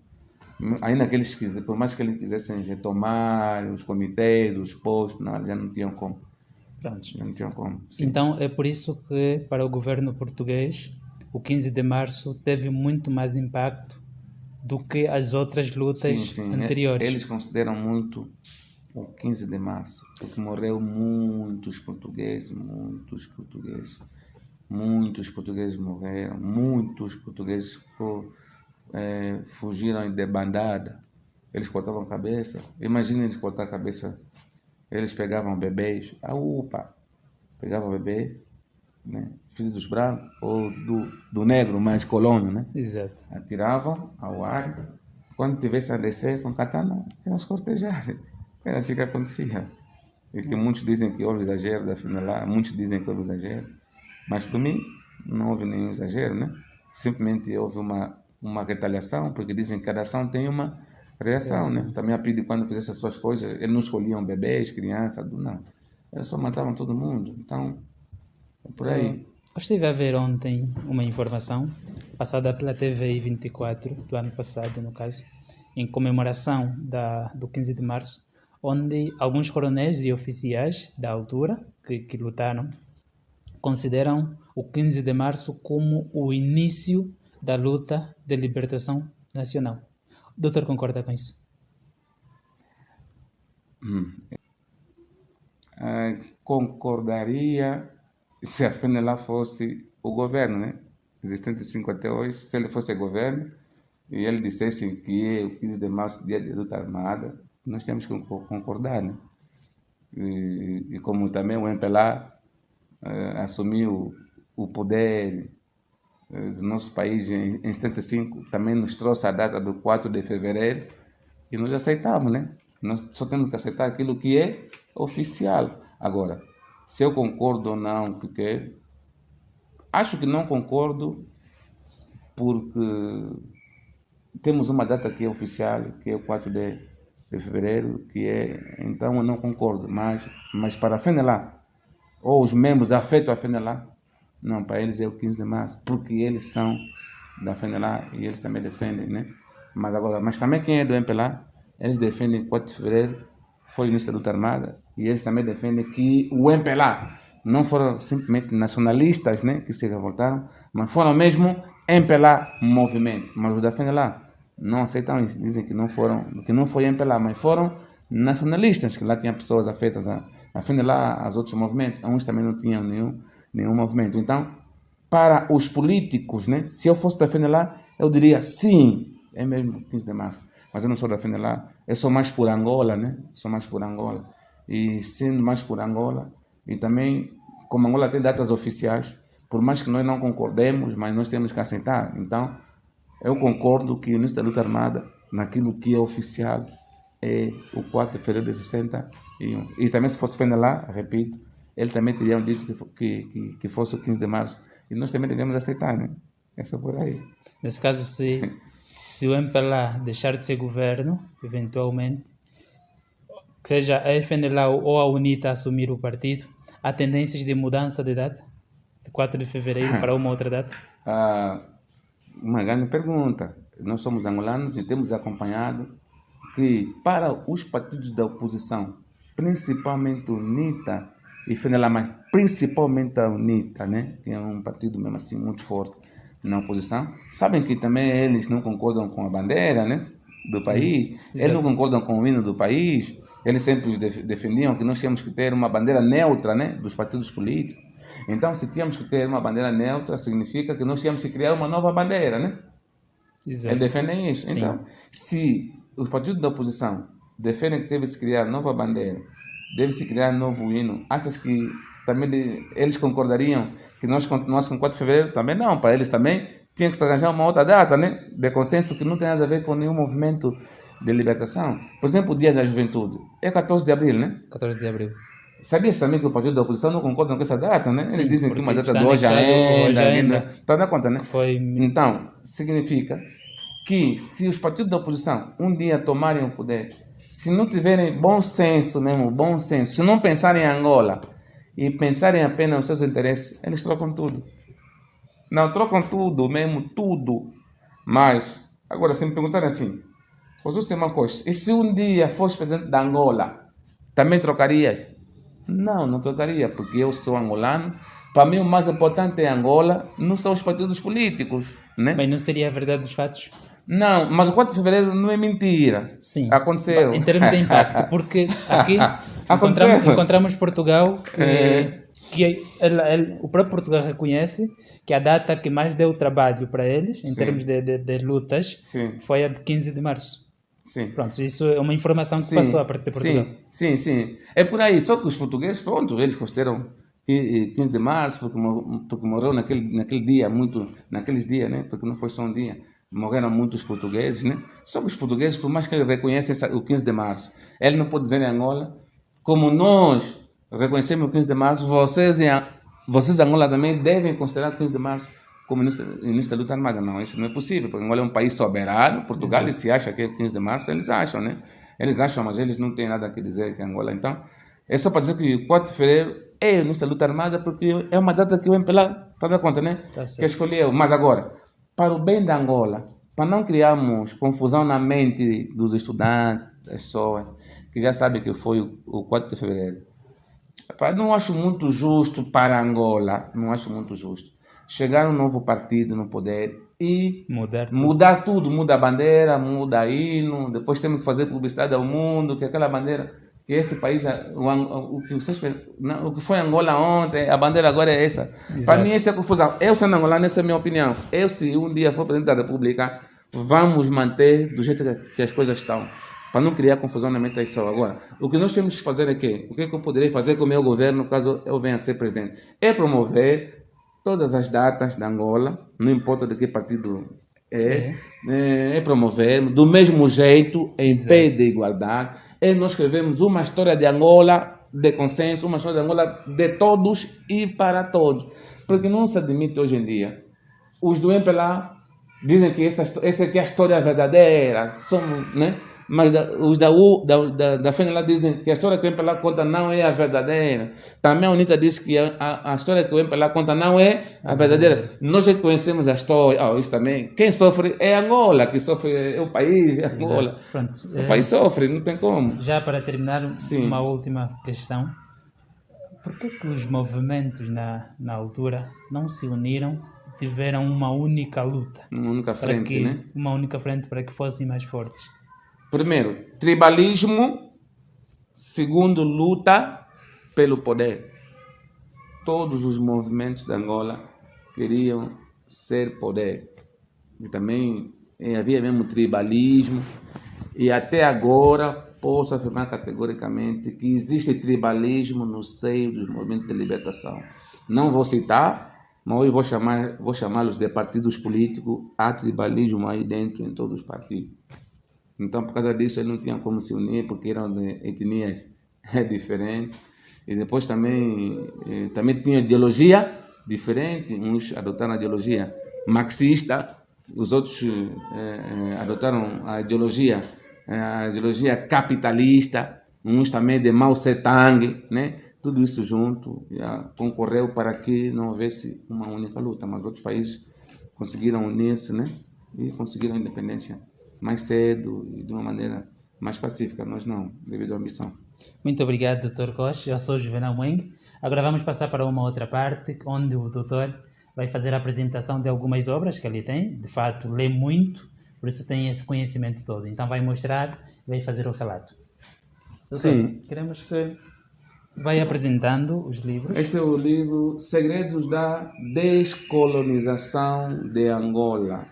Ainda que eles quisessem, por mais que eles quisessem retomar os comitês, os postos, não, já não tinham como. Pronto. Já não tinham como. Sim. Então é por isso que para o governo português o 15 de março teve muito mais impacto do que as outras lutas anteriores. Eles consideram muito o 15 de março, porque morreu muitos portugueses morreram, muitos portugueses fugiram de bandada, eles cortavam a cabeça. Imagina eles cortar a cabeça, eles pegavam bebês, a UPA pegava o bebê, né, filho dos brancos ou do negro mais colono, né? Exato. Atiravam ao ar, quando tivesse a descer com katana, iam os cortejar. Era assim que acontecia. E que muitos dizem que houve exagero da FNLA, muitos dizem que houve exagero, mas para mim não houve nenhum exagero, né? Simplesmente houve uma retaliação, porque dizem que cada ação tem uma reação, né? Também a PIDE, quando fizesse as suas coisas, eles não escolhiam bebês, crianças, não. Eles só matavam todo mundo. Então, é por aí. Eu estive a ver ontem uma informação, passada pela TVI 24, do ano passado, no caso, em comemoração do 15 de março, onde alguns coronéis e oficiais da altura que lutaram consideram o 15 de março como o início da luta de libertação nacional. O doutor concorda com isso? Concordaria se a FNLA fosse o governo, né? De 75 até hoje, se ele fosse governo e ele dissesse que é o 15 de março, dia de luta armada, nós temos que concordar, né? E como também o MPLA assumiu o poder do nosso país em 75, também nos trouxe a data do 4 de fevereiro e nós aceitamos, né? Nós só temos que aceitar aquilo que é oficial. Agora, se eu concordo ou não, porque acho que não concordo, porque temos uma data que é oficial, que é o 4 de fevereiro, então eu não concordo, mas para a FNLA, ou os membros afetos à FNLA, não, para eles é o 15 de março, porque eles são da FNLA e eles também defendem, né? Mas também quem é do MPLA, eles defendem 4 de fevereiro, foi o início da luta armada, e eles também defendem que o MPLA não foram simplesmente nacionalistas, né, que se revoltaram, mas foram mesmo MPLA movimento. Mas o da FNLA não aceitam isso. Dizem que não foi MPLA, mas foram nacionalistas, que lá tinha pessoas afetas a FNLA, aos outros movimentos. Uns também não tinham nenhum movimento. Então, para os políticos, né, se eu fosse para a FNLA, eu diria sim, é mesmo 15 de março. Mas eu não sou da FNLA, eu sou mais por Angola, né? Sou mais por Angola. E sendo mais por Angola, e também, como Angola tem datas oficiais, por mais que nós não concordemos, mas nós temos que aceitar. Então, eu concordo que o início da luta armada, naquilo que é oficial, é o 4 de fevereiro de 61. E também, se fosse FNLA, repito, eles também teriam dito que fosse o 15 de março. E nós também deveríamos aceitar, né? É só por aí. Nesse caso, se o MPLA deixar de ser governo, eventualmente, que seja a FNLA ou a UNITA assumir o partido, há tendências de mudança de data? De 4 de fevereiro para uma outra data? Uma grande pergunta. Nós somos angolanos e temos acompanhado que para os partidos da oposição, principalmente o UNITA e FNLA, mas principalmente a UNITA, né, que é um partido mesmo assim muito forte na oposição, sabem que também eles não concordam com a bandeira, né, do país, eles não concordam com o hino do país, eles sempre defendiam que nós tínhamos que ter uma bandeira neutra, né, dos partidos políticos. Então, se tínhamos que ter uma bandeira neutra, significa que nós tínhamos que criar uma nova bandeira, né? Exato. Eles defendem isso. Sim. Então, se os partidos da oposição defendem que deve-se criar nova bandeira, deve-se criar novo hino, achas que também eles concordariam que nós continuássemos com 4 de fevereiro? Também não, para eles também tinha que se arranjar uma outra data, né? De consenso que não tem nada a ver com nenhum movimento de libertação. Por exemplo, o Dia da Juventude é 14 de abril, né? 14 de abril. Sabias também que o partido da oposição não concorda com essa data, né? Sim, Eles dizem que uma porque data de está hoje anexado ainda. Está na conta, né? Foi... Então, significa que se os partidos da oposição um dia tomarem o poder, se não tiverem bom senso mesmo, bom senso, se não pensarem em Angola e pensarem apenas nos seus interesses, eles trocam tudo. Não, trocam tudo mesmo, tudo. Mas, agora, se me perguntarem assim, José Marcos, e se um dia fosse presidente da Angola, também trocarias? Não trocaria, porque eu sou angolano. Para mim, o mais importante em Angola não são os partidos políticos, né? Mas não seria a verdade dos fatos? Não, mas o 4 de fevereiro não é mentira. Sim. Aconteceu. Em termos de impacto, porque aqui encontramos Portugal, o próprio Portugal reconhece que a data que mais deu trabalho para eles, em termos de lutas, foi a de 15 de março. Sim. Pronto, isso é uma informação que passou a partir de Portugal. Sim. É por aí. Só que os portugueses, pronto, eles consideram que 15 de março, porque morreu naquele dia, naqueles dias, né? Porque não foi só um dia. Morreram muitos portugueses, né? Só que os portugueses, por mais que eles reconhecem o 15 de março, eles não podem dizer em Angola, como nós reconhecemos o 15 de março, vocês em Angola também devem considerar o 15 de março como início da luta armada. Não, isso não é possível, porque Angola é um país soberano, Portugal, eles se acha que é o 15 de março, eles acham, né? Eles acham, mas eles não têm nada a dizer que é Angola. Então, é só para dizer que o 4 de fevereiro é o início da luta armada, porque é uma data que o MPLA, para dar conta, né? Que escolheu. Mas agora, para o bem da Angola, para não criarmos confusão na mente dos estudantes, das pessoas, que já sabem que foi o 4 de fevereiro, não acho muito justo para Angola, não acho muito justo chegar um novo partido no poder e mudar tudo, muda a bandeira, muda o hino, depois temos que fazer publicidade ao mundo, que aquela bandeira, que esse país, o que foi Angola ontem, a bandeira agora é essa. Exato. Para mim essa é a confusão. Eu sendo angolano, essa é a minha opinião. Se um dia for presidente da República, vamos manter do jeito que as coisas estão, para não criar confusão na mente das pessoas. Agora, o que nós temos que fazer é o que eu poderia fazer com o meu governo, caso eu venha a ser presidente, é promover todas as datas da Angola, não importa de que partido é promover, do mesmo jeito, em pé de igualdade, nós escrevemos uma história de Angola de consenso, uma história de Angola de todos e para todos. Porque não se admite hoje em dia. Os do MPLA dizem que essa aqui é a história verdadeira, somos, né? Mas os da FNLA dizem que a história que o MPLA conta não é a verdadeira. Também a UNITA diz que a história que o MPLA conta não é a verdadeira. Nós já conhecemos a história. Isso também. Quem sofre é Angola, que sofre é o país, é Angola. Pronto, o país sofre, não tem como. Já para terminar, uma última questão. Por que os movimentos na altura não se uniram tiveram uma única luta. Uma única Para frente, que, né? uma única frente para que fossem mais fortes. Primeiro, tribalismo. Segundo, luta pelo poder. Todos os movimentos de Angola queriam ser poder. E também havia mesmo tribalismo. E até agora posso afirmar categoricamente que existe tribalismo no seio dos movimentos de libertação. Não vou citar, mas hoje vou chamá-los de partidos políticos. Há tribalismo aí dentro em todos os partidos. Então, por causa disso, eles não tinham como se unir, porque eram de etnias diferentes. E depois também tinha ideologia diferente. Uns adotaram a ideologia marxista, os outros adotaram a ideologia capitalista, uns também de Mao Tse-tung, né? Tudo isso junto concorreu para que não houvesse uma única luta, mas outros países conseguiram unir-se, né? E conseguiram a independência mais cedo e de uma maneira mais pacífica. Nós não, devido à ambição. Muito obrigado, Dr. Costa. Eu sou Juvenal Meng. Agora vamos passar para uma outra parte, onde o doutor vai fazer a apresentação de algumas obras que ele tem. De fato, lê muito, por isso tem esse conhecimento todo. Então vai mostrar e vai fazer o relato. Doutor, Sim. Queremos que vai apresentando os livros. Este é o livro Segredos da Descolonização de Angola.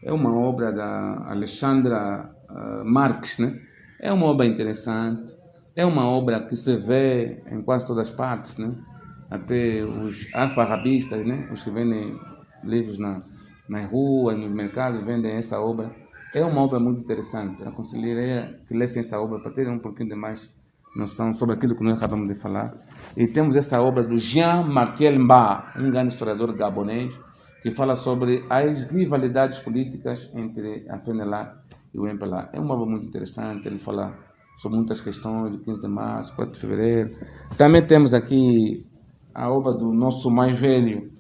É uma obra da Alexandra Marques, né? É uma obra interessante. É uma obra que se vê em quase todas as partes, né? Até os alfarrabistas, né? Os que vendem livros nas ruas, nos mercados, vendem essa obra. É uma obra muito interessante. Eu aconselharia que lessem essa obra para terem um pouquinho de mais noção sobre aquilo que nós acabamos de falar. E temos essa obra do Jean-Martial Mba, um grande historiador gabonês, que fala sobre as rivalidades políticas entre a FNLA e o MPLA. É uma obra muito interessante, ele fala sobre muitas questões, de 15 de março, 4 de fevereiro. Também temos aqui a obra do nosso mais velho,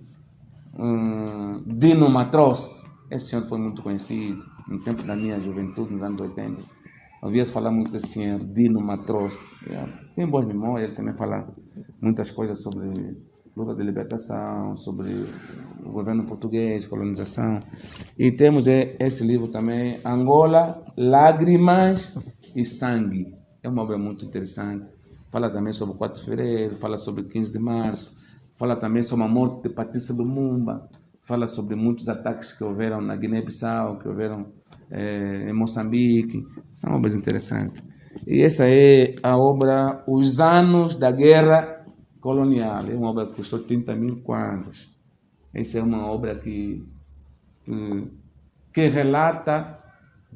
Dino Matros. Esse senhor foi muito conhecido no tempo da minha juventude, nos anos 80. Ouvia-se falar muito desse senhor, Dino Matros. Tem boas memórias, ele também fala muitas coisas sobre luta de libertação, sobre o governo português, colonização. E temos esse livro também, Angola, Lágrimas e Sangue. É uma obra muito interessante. Fala também sobre o 4 de fevereiro, fala sobre 15 de março, fala também sobre a morte de Patrícia Lumumba, fala sobre muitos ataques que houveram na Guiné-Bissau, que houveram em Moçambique. São obras interessantes. E essa é a obra Os Anos da Guerra Colonial. É uma obra que custou 30 mil kwanzas. Essa é uma obra que relata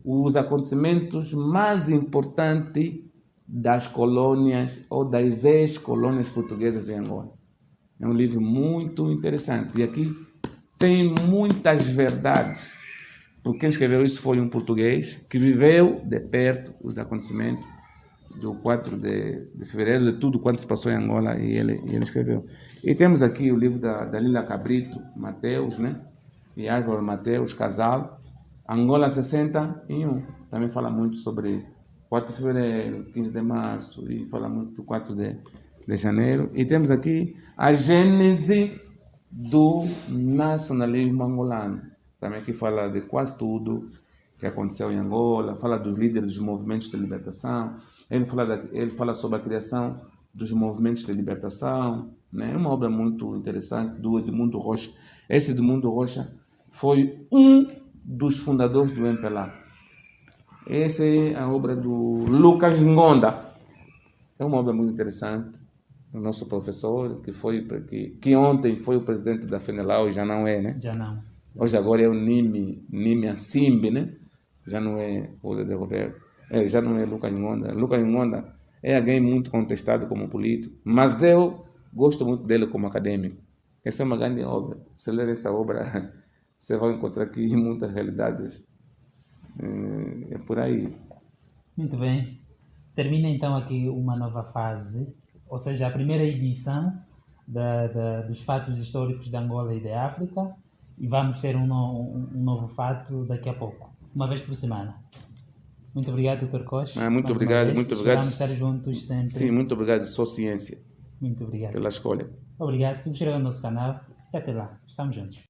os acontecimentos mais importantes das colônias ou das ex-colônias portuguesas em Angola. É um livro muito interessante. E aqui tem muitas verdades. Porque quem escreveu isso foi um português que viveu de perto os acontecimentos do 4 de fevereiro, de tudo quanto se passou em Angola, e ele escreveu. E temos aqui o livro da Lila Cabrito Mateus, né? E Álvaro Mateus, casal, Angola 61. Também fala muito sobre 4 de fevereiro, 15 de março, e fala muito do 4 de janeiro. E temos aqui a gênese do nacionalismo angolano. Também aqui fala de quase tudo que aconteceu em Angola, fala dos líderes dos movimentos de libertação, ele fala sobre a criação dos movimentos de libertação, né? É uma obra muito interessante do Edmundo Rocha. Esse Edmundo Rocha foi um dos fundadores do MPLA. Essa é a obra do Lucas Ngonda. É uma obra muito interessante. O nosso professor, que ontem foi o presidente da FENELA, hoje já não é, né? Já não. Hoje agora é o Nimi Asimbe, né? Já não é o de Roberto. Já não é Lucas Ngonda. Lucas Ngonda é alguém muito contestado como político, mas eu gosto muito dele como acadêmico. Essa é uma grande obra. Se ler essa obra, você vai encontrar aqui muitas realidades. É por aí. Muito bem. Termina então aqui uma nova fase, ou seja, a primeira edição dos fatos históricos de Angola e da África, e vamos ter um novo fato daqui a pouco, uma vez por semana. Muito obrigado, Dr. Costa. Muito obrigado, muito obrigado. Vamos estar juntos sempre. Sim, muito obrigado, sou ciência. Muito obrigado. Pela escolha. Obrigado, se inscreva no nosso canal e até lá. Estamos juntos.